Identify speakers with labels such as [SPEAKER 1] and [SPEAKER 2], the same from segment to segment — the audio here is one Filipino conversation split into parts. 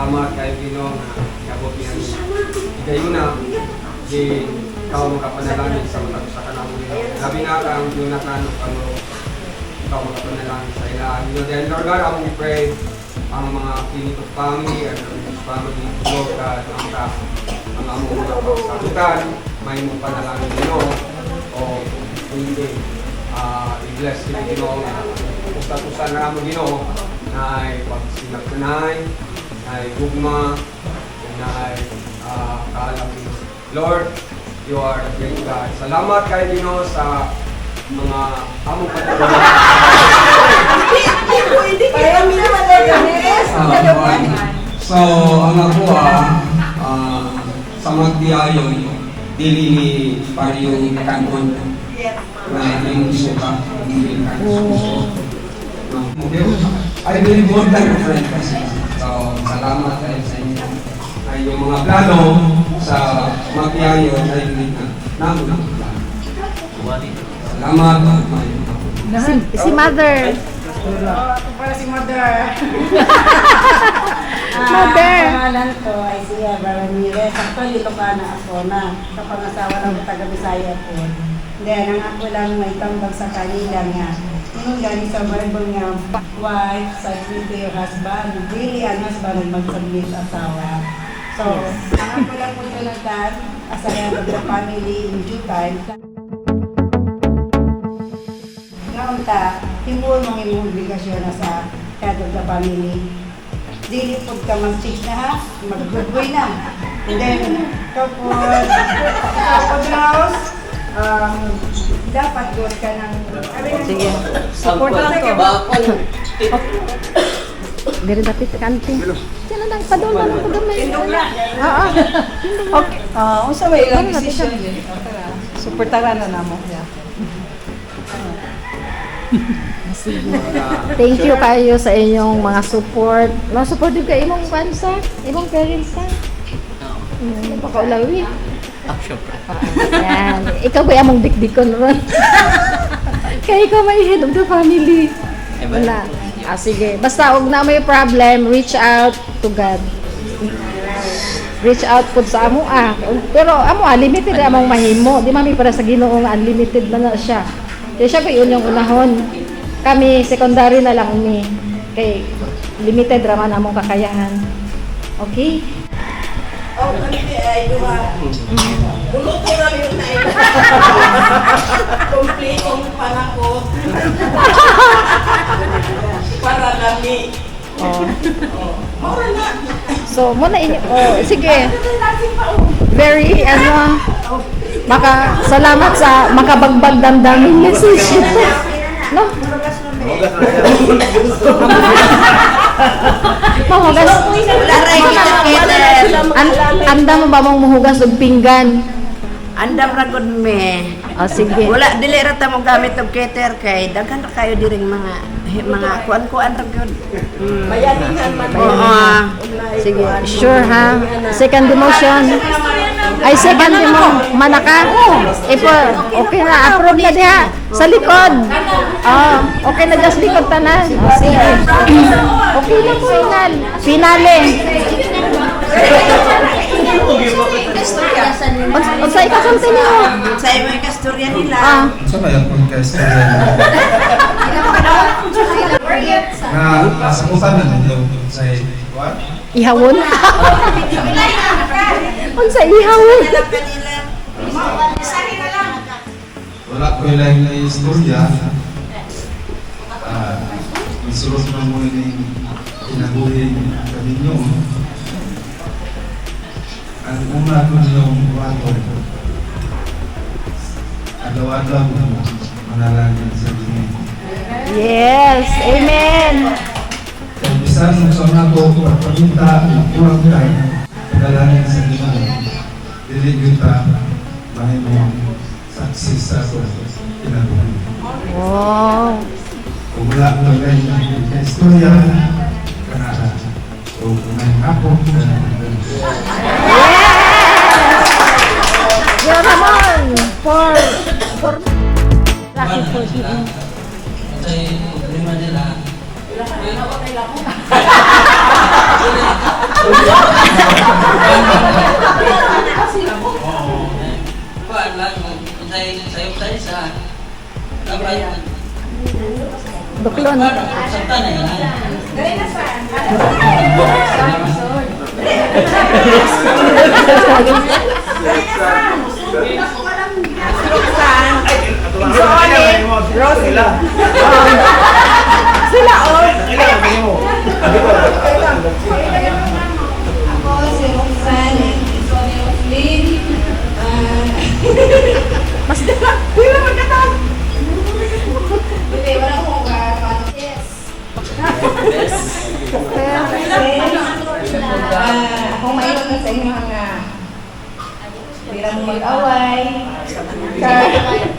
[SPEAKER 1] salamat kay Ginoo na nabot niya ni gayon na di ikaw makapanalangin sa mga sa kanang Ginoo. Labi na kang Jonathan kang ikaw makapanalangin sa ilahan. Then Lord God, we pray ang mga Pinito family and ang family Lord God, ang among mga pagsabutan, may mong panalangin Ginoo o hindi i-bless sila Ginoo na ustatusan na mo Ginoo na ay pagsinagtunay, na ay gugma, na ay kaalam Ginoo. Lord, you are a great God. Salamat kay Ginoo sa mga among pagtulong. So, ang ako sa magdiayon, dili ni pariyong kanon na yung suka, dili kanon. I believe more than a friend kasi. So, salamat tayo sa inyo. Ay yung mga plano sa magdiayon ay hindi na namin ang plano. Salamat.
[SPEAKER 2] Si Mother.
[SPEAKER 3] Ako pala si Mother.
[SPEAKER 2] Mother.
[SPEAKER 3] Pangalan ko ay si Eva Ramirez. Actually, Ilocana ako na. Kapangasawa ng taga-Bisaya ko. Then, ang ako lang may tambag sa kanila nga. Yung gani sa Bible nga, wife, submit to your husband. Really, ang husband mag-submit asawa. So, ang ako lang po Jonathan, as a head of the family in due time. Naunta, himul mong imong obligasyon na sa head of the family. Dili po ka mag-change na ha, mag-good boy na. And then, kapag house, dapat good ka ng...
[SPEAKER 2] Sige. Support lang ko. Dari dapat kanting. Diyan lang, padula lang ko gamay. Oo.
[SPEAKER 3] Okay. Unsa may ilang decision din? Supportaran na namo.
[SPEAKER 2] Thank you kayo sa inyong mga support. Mga support din kayo imong pansa, imong parents ha. Pakaulawi. Yan. Ikaw ba among dikdikon ron? Kaya ikaw may head of the family. Wala. Sige. Basta huwag na may problem, reach out to God. Reach out po sa amo Pero amo limited among mahimo. Di mami para sa Ginoo nga unlimited na siya. Kaya siya yun yung unahon. Kami secondary na lang ni. Kay limited raman among kakayahan. Okay?
[SPEAKER 3] Oh, kami ay duha. Bulot ko na yung nain. Complete ang panako. Para nami. Mura na.
[SPEAKER 2] So, muna inyo. Sige. Very, salamat sa makabagbag damdaming message ito. No? Mahugas. Anda mo ba mong mahugas og pinggan?
[SPEAKER 4] Andam ra gud me.
[SPEAKER 2] Sige.
[SPEAKER 4] Wala dili ra ta mo gamit og keter kay daghan ra kayo diring mga kuan-kuan ra gud.
[SPEAKER 3] Bayaningan man.
[SPEAKER 4] Oo.
[SPEAKER 2] Sige, sure ha. Second demotion. Ay, second demo. Manaka. Okay na. Approve na diha. Sa likod. Okay na just likod tanan. Sige. Okay na po inal. Finale. Unsa ikasulti niyo?
[SPEAKER 4] Sa imo kasturya nila.
[SPEAKER 5] Sa may akong kaistorya na sakutan na nito sa what?
[SPEAKER 2] Ihawon. Unsa ihawon?
[SPEAKER 5] Wala ko ilang na istorya. Isulot na mo yung kinabuhin kaninyo. Ang una ko niyong wato. Agaw-agaw mo manalangin sa Ginoo.
[SPEAKER 2] Yes. Amen.
[SPEAKER 5] Kung bisan sa mga ko pagpaminta ng kurang tayo, padalangin sa Ginoo. Dili kita mahimo success sa ako kinabuhi.
[SPEAKER 2] Wow.
[SPEAKER 5] Kung wala ko lang yung istorya, kanara. Kung may ako,
[SPEAKER 2] Yes! Yo naman! For lucky for you.
[SPEAKER 6] Problema nila.
[SPEAKER 2] Duklon. Sila, oh.
[SPEAKER 3] Ako si Roxanne, Lynn,
[SPEAKER 2] Mas Uy, naman ka ta!
[SPEAKER 3] hindi, wala akong yes. Ako mayroon na sa inyo mga bilang mag-away.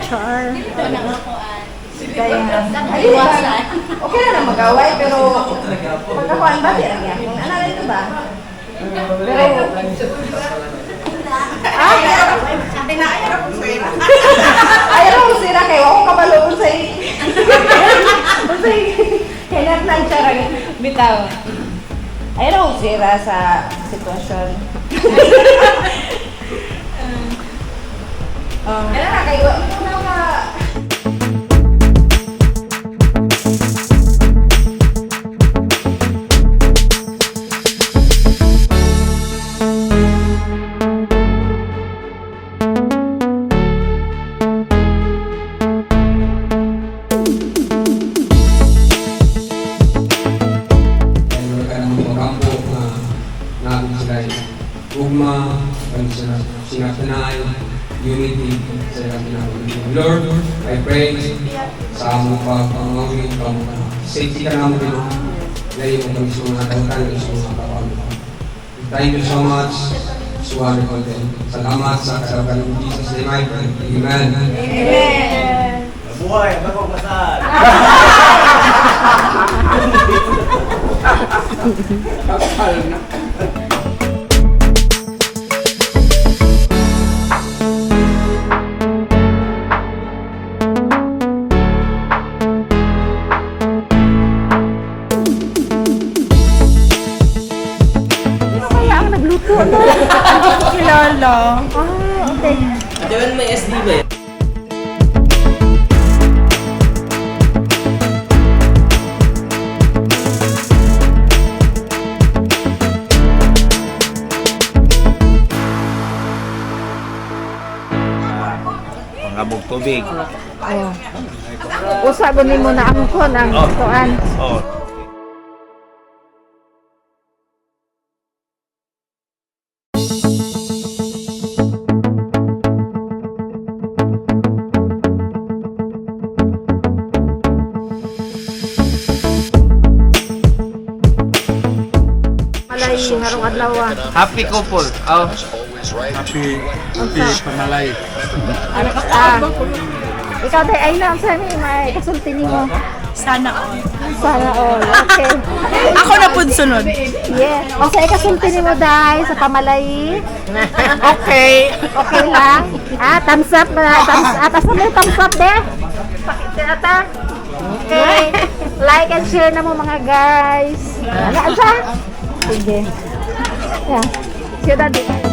[SPEAKER 2] Char.
[SPEAKER 3] Kaya, ayun, okay na na mag-away, pero pagkakuan ba, di lang yan. Kung ano rin ito ba? Pero, ayaw ko sila kayo, ako kabalo sa kailan lang siya rin bitaw. Ayaw ko sila sa sitwasyon. Kailan na kayo, ano ka?
[SPEAKER 1] Dahil wala ka ng mga kampo na natin sila ugma, kung sinatanay, unity sa ilang pinakamulit. Lord, I pray sa among pagpangawin, safety ka naman din. Dahil mo kami sa mga tawatan, sa mga kapamilya. Thank you so much. Suwari ko din. Salamat sa kasabahan ng Jesus name I pray. Amen.
[SPEAKER 3] Amen!
[SPEAKER 6] Buhay, bagong kasal.
[SPEAKER 2] Sino kaya ang nagluto? No?
[SPEAKER 3] Si Lolo.
[SPEAKER 2] Ah, okay.
[SPEAKER 6] Diyan may SD ba yan? Pangabog tubig.
[SPEAKER 2] Oh. Usabon mo na ang kon ang
[SPEAKER 6] Oh.
[SPEAKER 2] tuan.
[SPEAKER 6] Oh.
[SPEAKER 2] Malay ngarong adlaw.
[SPEAKER 6] Happy couple. Oh.
[SPEAKER 5] Panalay.
[SPEAKER 2] Ah. Ikaw day ay na sa mi may kasulti nimo.
[SPEAKER 7] Sana all.
[SPEAKER 2] Sana all. Okay.
[SPEAKER 7] Ako na po sunod.
[SPEAKER 2] Yes. O sa kasulti nimo day sa pamalay.
[SPEAKER 7] Okay.
[SPEAKER 2] Okay lang. Ah, thumbs up na thumbs atas na may thumbs up de. Pakita ata. Okay. Like and share na mo mga guys. Ano sa? Sige. Yeah. See you daddy.